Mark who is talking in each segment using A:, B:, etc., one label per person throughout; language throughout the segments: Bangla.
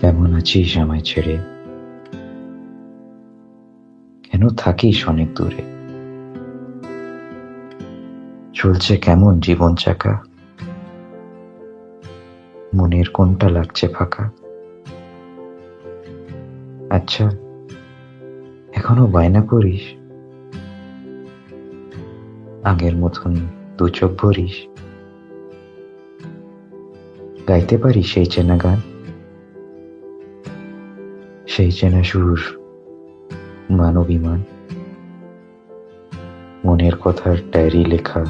A: কেমন আছিস আমায় ছেড়ে? কেন থাকিস অনেক দূরে? চলছে কেমন জীবন চাকা? মনের কোনটা লাগছে ফাঁকা? আচ্ছা, এখনো বায়না করিস? আগের মতন দু চোখ ভরিস? গাইতে পারিস সেই চেনা গান, সেই চেনা সুর, মান অভিমান, মনের কথার ডায়েরি লেখা,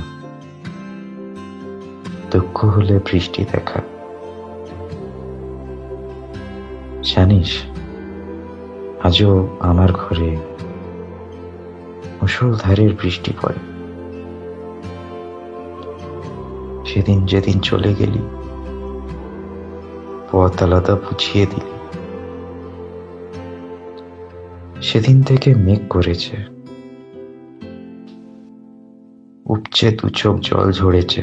A: দুঃখ হলে বৃষ্টি দেখা। জানিস, আজও আমার ঘরে মুষলধারের বৃষ্টি পড়ে। সেদিন যেদিন চলে গেলি, পথ আলাদা বুঝিয়ে দিলি, সেদিন থেকে মেঘ করেছে, উপচে দু চোখ জল ঝরেছে।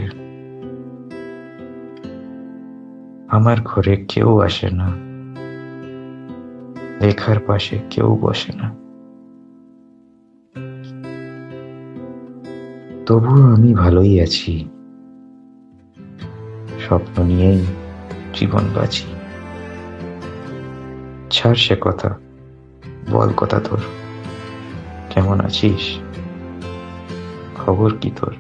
A: আমার ঘরে কেউ আসে না, লেখার পাশে কেউ বসে না, তবুও আমি ভালোই আছি। স্বপ্ন নিয়েই জীবন বাঁচি। ছাড় সে কথা, বল কথা তোর। কেমন আছিস? খবর কি তোর?